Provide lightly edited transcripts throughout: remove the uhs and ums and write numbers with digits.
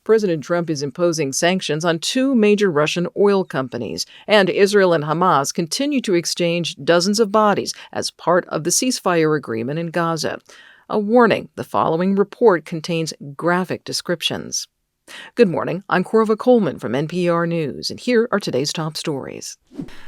President Trump is imposing sanctions on two major Russian oil companies, and Israel and Hamas continue to exchange dozens of bodies as part of the ceasefire agreement in Gaza. A warning: the following report contains graphic descriptions. Good morning, I'm Corva Coleman from NPR News, and here are today's top stories.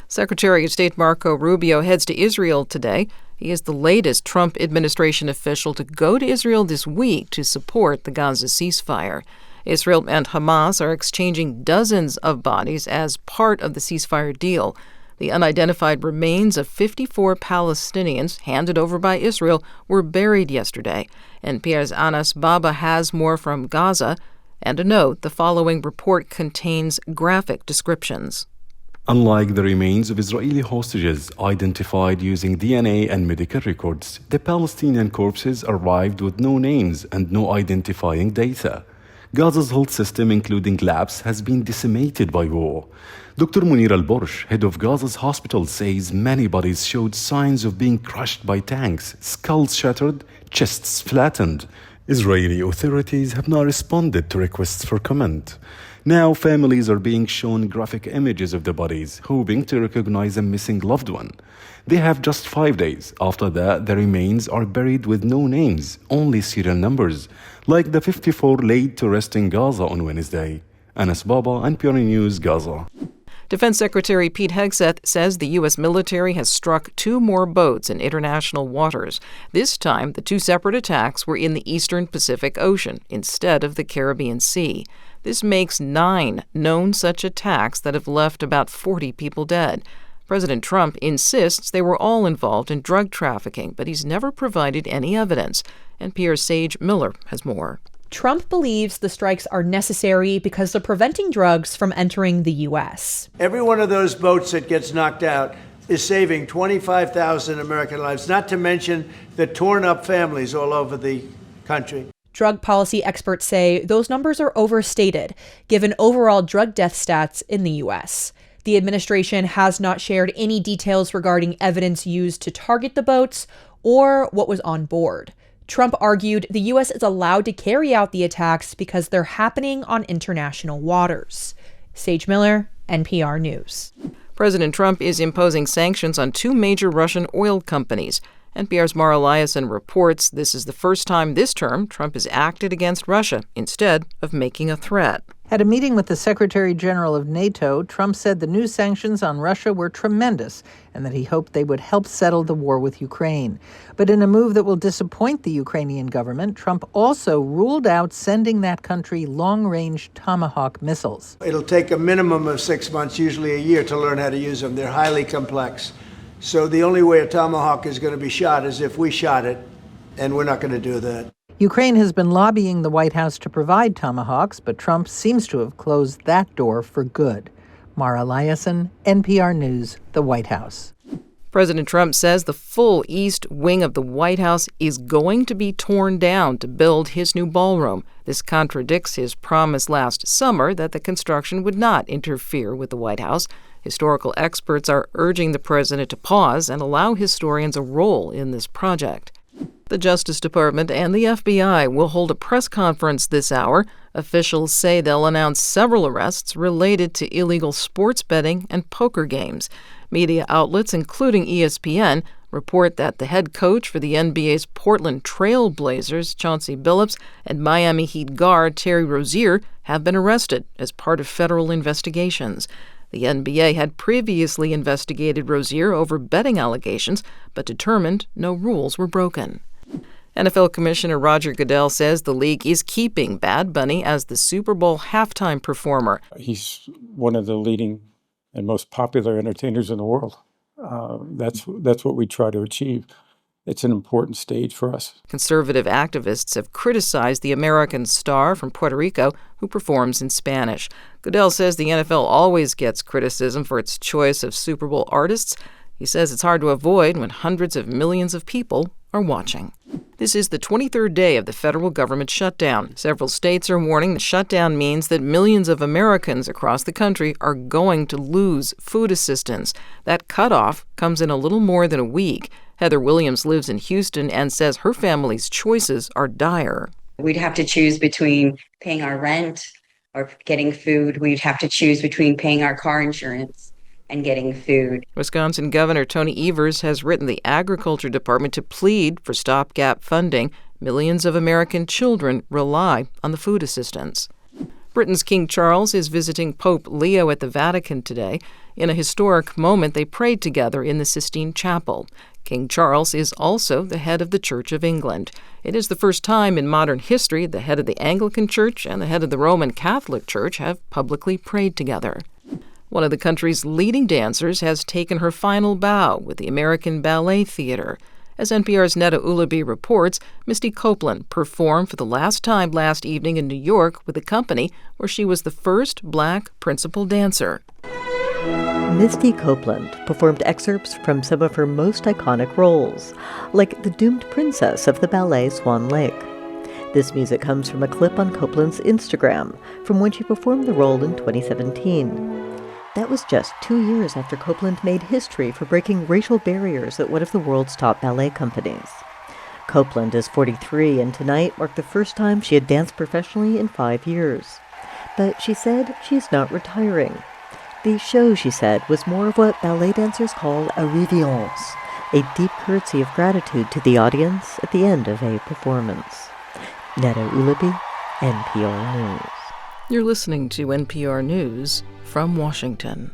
Secretary of State Marco Rubio heads to Israel today. He is the latest Trump administration official to go to Israel this week to support the Gaza ceasefire. Israel and Hamas are exchanging dozens of bodies as part of the ceasefire deal. The unidentified remains of 54 Palestinians handed over by Israel were buried yesterday. NPR's Anas Baba has more from Gaza. And a note, the following report contains graphic descriptions. Unlike the remains of Israeli hostages identified using DNA and medical records, the Palestinian corpses arrived with no names and no identifying data. Gaza's health system, including labs, has been decimated by war. Dr. Munir al-Borsh, head of Gaza's hospital, says many bodies showed signs of being crushed by tanks, skulls shattered, chests flattened. Israeli authorities have not responded to requests for comment. Now families are being shown graphic images of the bodies, hoping to recognize a missing loved one. They have just 5 days. After that, the remains are buried with no names, only serial numbers, like the 54 laid to rest in Gaza on Wednesday. Anas Baba, NPR News, Gaza. Defense Secretary Pete Hegseth says the U.S. military has struck two more boats in international waters. This time, the two separate attacks were in the eastern Pacific Ocean instead of the Caribbean Sea. This makes 9 known such attacks that have left about 40 people dead. President Trump insists they were all involved in drug trafficking, but he's never provided any evidence. NPR's Sage Miller has more. Trump believes the strikes are necessary because they're preventing drugs from entering the U.S. Every one of those boats that gets knocked out is saving 25,000 American lives, not to mention the torn up families all over the country. Drug policy experts say those numbers are overstated, given overall drug death stats in the U.S. The administration has not shared any details regarding evidence used to target the boats or what was on board. Trump argued the U.S. is allowed to carry out the attacks because they're happening on international waters. Sage Miller, NPR News. President Trump is imposing sanctions on two major Russian oil companies. NPR's Mara Eliason reports this is the first time this term Trump has acted against Russia instead of making a threat. At a meeting with the Secretary General of NATO, Trump said the new sanctions on Russia were tremendous and that he hoped they would help settle the war with Ukraine. But in a move that will disappoint the Ukrainian government, Trump also ruled out sending that country long-range Tomahawk missiles. It'll take a minimum of 6 months, usually a year, to learn how to use them. They're highly complex. So the only way a Tomahawk is going to be shot is if we shot it, and we're not going to do that. Ukraine has been lobbying the White House to provide Tomahawks, but Trump seems to have closed that door for good. Mara Eliason, NPR News, the White House. President Trump says the full east wing of the White House is going to be torn down to build his new ballroom. This contradicts his promise last summer that the construction would not interfere with the White House. Historical experts are urging the president to pause and allow historians a role in this project. The Justice Department and the FBI will hold a press conference this hour. Officials say they'll announce several arrests related to illegal sports betting and poker games. Media outlets, including ESPN, report that the head coach for the NBA's Portland Trail Blazers, Chauncey Billups, and Miami Heat guard Terry Rozier have been arrested as part of federal investigations. The NBA had previously investigated Rozier over betting allegations, but determined no rules were broken. NFL Commissioner Roger Goodell says the league is keeping Bad Bunny as the Super Bowl halftime performer. He's one of the leading and most popular entertainers in the world. That's what we try to achieve. It's an important stage for us. Conservative activists have criticized the American star from Puerto Rico who performs in Spanish. Goodell says the NFL always gets criticism for its choice of Super Bowl artists. He says it's hard to avoid when hundreds of millions of people are watching. This is the 23rd day of the federal government shutdown. Several states are warning the shutdown means that millions of Americans across the country are going to lose food assistance. That cutoff comes in a little more than a week. Heather Williams lives in Houston and says her family's choices are dire. We'd have to choose between paying our rent, or getting food. We'd have to choose between paying our car insurance and getting food. Wisconsin Governor Tony Evers has written the Agriculture Department to plead for stopgap funding. Millions of American children rely on the food assistance. Britain's King Charles is visiting Pope Leo at the Vatican today. In a historic moment, they prayed together in the Sistine Chapel. King Charles is also the head of the Church of England. It is the first time in modern history the head of the Anglican Church and the head of the Roman Catholic Church have publicly prayed together. One of the country's leading dancers has taken her final bow with the American Ballet Theater. As NPR's Netta Ulaby reports, Misty Copeland performed for the last time last evening in New York with a company where she was the first Black principal dancer. Misty Copeland performed excerpts from some of her most iconic roles, like the doomed princess of the ballet Swan Lake. This music comes from a clip on Copeland's Instagram from when she performed the role in 2017. That was just 2 years after Copeland made history for breaking racial barriers at one of the world's top ballet companies. Copeland is 43, and tonight marked the first time she had danced professionally in 5 years. But she said she's not retiring. The show, she said, was more of what ballet dancers call a révérence, a deep curtsy of gratitude to the audience at the end of a performance. Netta Ulaby, NPR News. You're listening to NPR News from Washington.